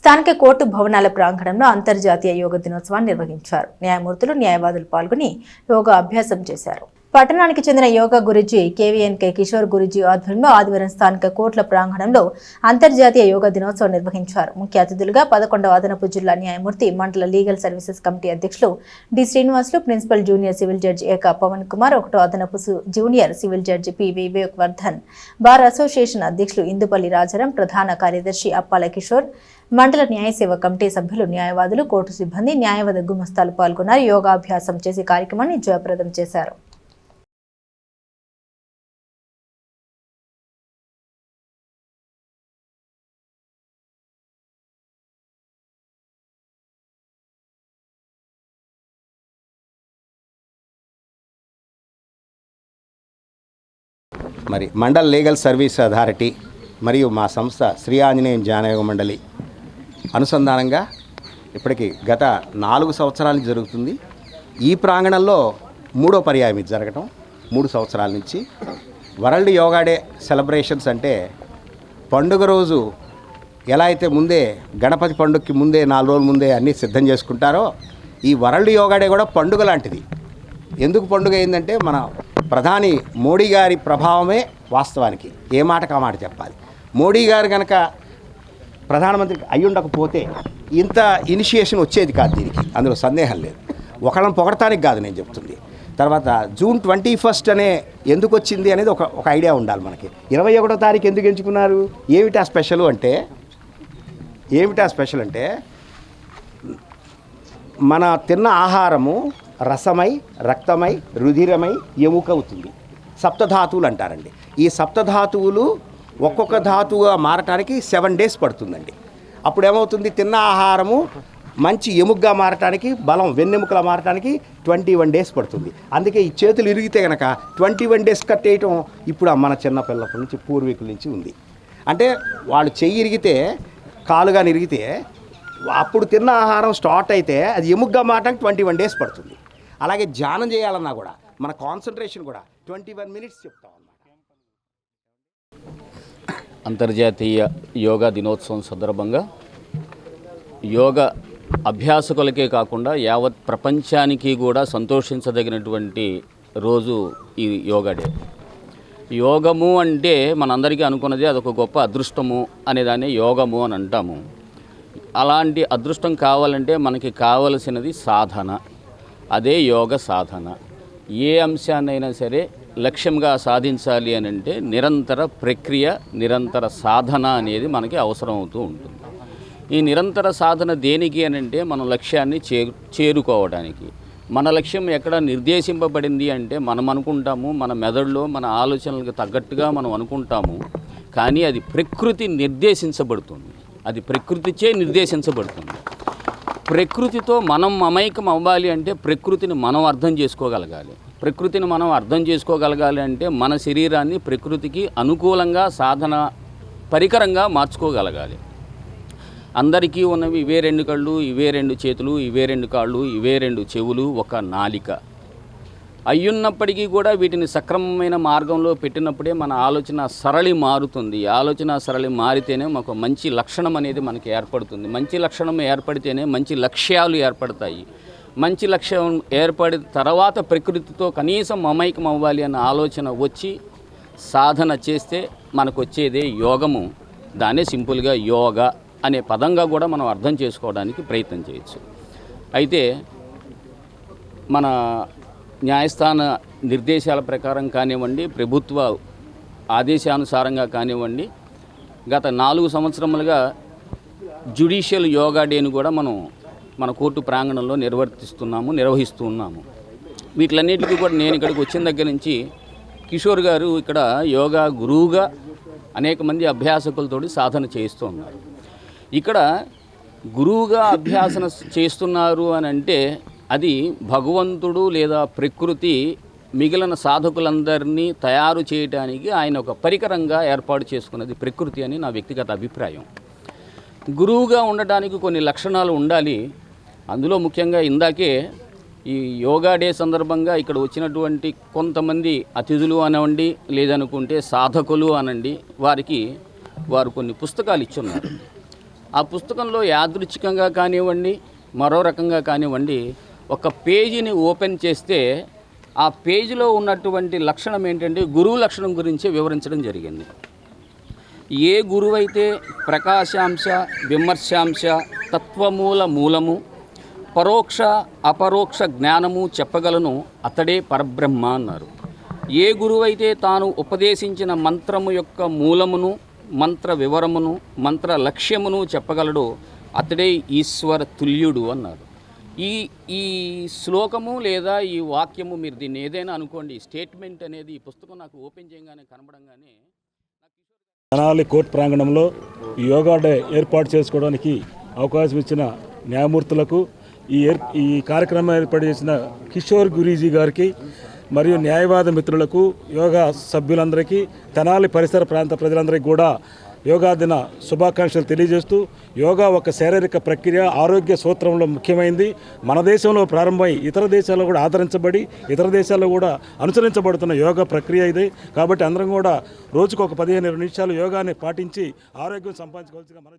స్థానిక కోర్టు భవనాల ప్రాంగణంలో అంతర్జాతీయ యోగా దినోత్సవాన్ని నిర్వహించారు. న్యాయమూర్తులు, న్యాయవాదులు పాల్గొని యోగా అభ్యాసం చేశారు. పట్టణానికి చెందిన యోగా గురుజీ కేవీఎన్కే కిషోర్ గురుజీ ఆధ్వర్యంలో ఆదివారం స్థానిక కోర్టుల ప్రాంగణంలో అంతర్జాతీయ యోగా దినోత్సవం నిర్వహించారు. ముఖ్య అతిథులుగా 11వ అదనపు జిల్లా న్యాయమూర్తి, మండల లీగల్ సర్వీసెస్ కమిటీ అధ్యక్షులు D Srinivasulu, principal junior civil judge Eka Pavan Kumar, 1వ అదనపు junior civil judge P Vivek Vardhan, bar association అధ్యక్షులు ఇందుపల్లి రాజారాం, ప్రధాన కార్యదర్శి అప్పాల కిషోర్, మండల న్యాయ సేవ కమిటీ సభ్యులు, న్యాయవాదులు, కోర్టు సిబ్బంది, న్యాయవాద గుమస్తాలు పాల్గొన్నారు. యోగాభ్యాసం చేసి కార్యక్రమాన్ని జయప్రదం చేశారు. మరి మండల్ లీగల్ సర్వీస్ అథారిటీ మరియు మా సంస్థ శ్రీ ఆంజనేయం ధ్యానయోగ మండలి అనుసంధానంగా ఇప్పటికి గత 4 సంవత్సరాల జరుగుతుంది. ఈ ప్రాంగణంలో 3వ పర్యాయం ఇది జరగటం. 3 సంవత్సరాల నుంచి వరల్డ్ యోగా డే సెలబ్రేషన్స్ అంటే పండుగ రోజు ఎలా అయితే ముందే గణపతి పండుగకి ముందే 4 రోజుల ముందే అన్నీ సిద్ధం చేసుకుంటారో, ఈ వరల్డ్ యోగా డే కూడా పండుగ లాంటిది. ఎందుకు పండుగ అయిందంటే మన ప్రధాని మోడీ గారి ప్రభావమే వాస్తవానికి. ఏ మాటకు ఆ మాట చెప్పాలి. మోడీ గారు కనుక ప్రధానమంత్రి అయ్యుండకపోతే ఇంత ఇనిషియేషన్ వచ్చేది కాదు దీనికి, అందులో సందేహం లేదు. ఒకళ్ళని పొగడటానికి కాదు నేను చెప్తుంది. తర్వాత జూన్ 21 అనే ఎందుకు వచ్చింది అనేది ఒక ఐడియా ఉండాలి మనకి. 21వ తారీఖు ఎందుకు ఎంచుకున్నారు? ఏమిటా స్పెషల్ అంటే మన తిన్న ఆహారము రసమై, రక్తమై, రుధిరమై, ఎముక అవుతుంది. సప్తధాతువులు అంటారండి. ఈ సప్తధాతువులు ఒక్కొక్క ధాతువుగా మారటానికి 7 days పడుతుందండి. అప్పుడు ఏమవుతుంది? తిన్న ఆహారము మంచి ఎముకగా మారటానికి, బలం వెన్నెముకలా మారటానికి 21 days పడుతుంది. అందుకే ఈ చేతులు ఇరిగితే కనుక 21 days కట్టేయటం ఇప్పుడు మన చిన్నపిల్లప్పటి నుంచి పూర్వీకుల నుంచి ఉంది. అంటే వాళ్ళు చెయ్యి ఇరిగితే, కాలుగా ఇరిగితే అప్పుడు తిన్న ఆహారం స్టార్ట్ అయితే అది ఎముకగా మారటానికి 21 days పడుతుంది. అలాగే ధ్యానం చేయాలన్నా కూడా మన కాన్సన్ట్రేషన్ కూడా 21 minutes చెప్తాం అన్నమాట. అంతర్జాతీయ యోగా దినోత్సవం సందర్భంగా యోగా అభ్యాసకులకే కాకుండా యావత్ ప్రపంచానికి కూడా సంతోషించదగినటువంటి రోజు ఈ యోగా డే. యోగము అంటే మనందరికీ అనుకున్నది అదొక గొప్ప అదృష్టము అనేదాన్ని యోగము అని అంటాము. అలాంటి అదృష్టం కావాలంటే మనకి కావలసినది సాధన. అదే యోగ సాధన. ఏ అంశాన్నైనా సరే లక్ష్యంగా సాధించాలి అని అంటే నిరంతర ప్రక్రియ, నిరంతర సాధన అనేది మనకి అవసరం అవుతూ ఉంటుంది. ఈ నిరంతర సాధన దేనికి అని అంటే మన లక్ష్యాన్ని చేరుకోవడానికి. మన లక్ష్యం ఎక్కడ నిర్దేశింపబడింది అంటే మనం అనుకుంటాము, మన మెదడులో మన ఆలోచనలకు తగ్గట్టుగా మనం అనుకుంటాము. కానీ అది ప్రకృతి నిర్దేశించబడుతుంది. అది ప్రకృతిచే నిర్దేశించబడుతుంది. ప్రకృతితో మనం మమైకం అవ్వాలి అంటే ప్రకృతిని మనం అర్థం చేసుకోగలగాలి. ప్రకృతిని మనం అర్థం చేసుకోగలగాలి అంటే మన శరీరాన్ని ప్రకృతికి అనుకూలంగా సాధన పరికరంగా మార్చుకోగలగాలి. అందరికీ ఉన్నవి ఇవే 2 కళ్ళు, ఇవే 2 చేతులు, ఇవే 2 కాళ్ళు, ఇవే 2 చెవులు, ఒక నాలిక అయ్యున్నప్పటికీ కూడా వీటిని సక్రమమైన మార్గంలో పెట్టినప్పుడే మన ఆలోచన సరళి మారుతుంది. ఆలోచన సరళి మారితేనే మాకు మంచి లక్షణం అనేది మనకి ఏర్పడుతుంది. మంచి లక్షణం ఏర్పడితేనే మంచి లక్ష్యాలు ఏర్పడతాయి. మంచి లక్ష్యం ఏర్పడిన తర్వాత ప్రకృతితో కనీసం మమైకం అవ్వాలి అన్న ఆలోచన వచ్చి సాధన చేస్తే మనకు వచ్చేదే యోగము. దాన్నే సింపుల్గా యోగా అనే పదంగా కూడా మనం అర్థం చేసుకోవడానికి ప్రయత్నం చేయొచ్చు. అయితే మన న్యాయస్థాన నిర్దేశాల ప్రకారం కానివ్వండి, ప్రభుత్వ ఆదేశానుసారంగా కానివ్వండి, గత 4 సంవత్సరములుగా జ్యుడిషియల్ యోగా డేను కూడా మన కోర్టు ప్రాంగణంలో నిర్వహిస్తున్నాము. వీటిలన్నిటికీ కూడా నేను ఇక్కడికి వచ్చిన దగ్గర నుంచి కిషోర్ గారు ఇక్కడ యోగా గురువుగా అనేక మంది అభ్యాసకులతోటి సాధన చేస్తూ ఉన్నారు. ఇక్కడ గురువుగా అభ్యాసన చేస్తున్నారు అని అంటే అది భగవంతుడు లేదా ప్రకృతి మిగిలిన సాధకులందరినీ తయారు చేయడానికి ఆయన ఒక పరికరంగా ఏర్పాటు చేసుకున్నది ప్రకృతి అని నా వ్యక్తిగత అభిప్రాయం. గురువుగా ఉండడానికి కొన్ని లక్షణాలు ఉండాలి. అందులో ముఖ్యంగా ఇందాకే ఈ యోగా డే సందర్భంగా ఇక్కడ వచ్చినటువంటి కొంతమంది అతిథులు అనండి, లేదనుకుంటే సాధకులు అనండి, వారు కొన్ని పుస్తకాలు ఇచ్చున్నారు. ఆ పుస్తకంలో యాదృచ్ఛికంగా కానివ్వండి, మరో రకంగా కానివ్వండి, ఒక పేజీని ఓపెన్ చేస్తే ఆ పేజీలో ఉన్నటువంటి లక్షణం ఏంటంటే గురువు లక్షణం గురించి వివరించడం జరిగింది. ఏ గురువైతే ప్రకాశాంశ విమర్శాంశ తత్వమూల మూలము పరోక్ష అపరోక్ష జ్ఞానము చెప్పగలను అతడే పరబ్రహ్మ అన్నారు. ఏ గురువైతే తాను ఉపదేశించిన మంత్రము యొక్క మూలమును, మంత్ర వివరమును, మంత్ర లక్ష్యమును చెప్పగలడు అతడే ఈశ్వర తుల్యుడు అన్నారు. ఈ శ్లోకము లేదా ఈ వాక్యము, మీరు దీన్ని ఏదైనా అనుకోండి, స్టేట్మెంట్ అనేది ఈ పుస్తకం నాకు ఓపెన్ చేయగానే కనబడంగానే తెనాలి కోర్టు ప్రాంగణంలో ఈ యోగా డే ఏర్పాటు చేసుకోవడానికి అవకాశం ఇచ్చిన న్యాయమూర్తులకు, ఈ కార్యక్రమం ఏర్పాటు చేసిన కిషోర్ గురూజీ గారికి మరియు న్యాయవాద మిత్రులకు, యోగా సభ్యులందరికీ, తెనాలి పరిసర ప్రాంత ప్రజలందరికీ కూడా యోగా దిన శుభాకాంక్షలు తెలియజేస్తూ, యోగా ఒక శారీరక ప్రక్రియ, ఆరోగ్య సూత్రంలో ముఖ్యమైనది. మన దేశంలో ప్రారంభమై ఇతర దేశాల్లో కూడా ఆదరించబడి ఇతర దేశాల్లో కూడా అనుసరించబడుతున్న యోగా ప్రక్రియ ఇది. కాబట్టి అందరం కూడా రోజుకు ఒక 15-20 నిమిషాలు యోగాని పాటించి ఆరోగ్యం సంపాదించుకోవాల్సిందిగా మనం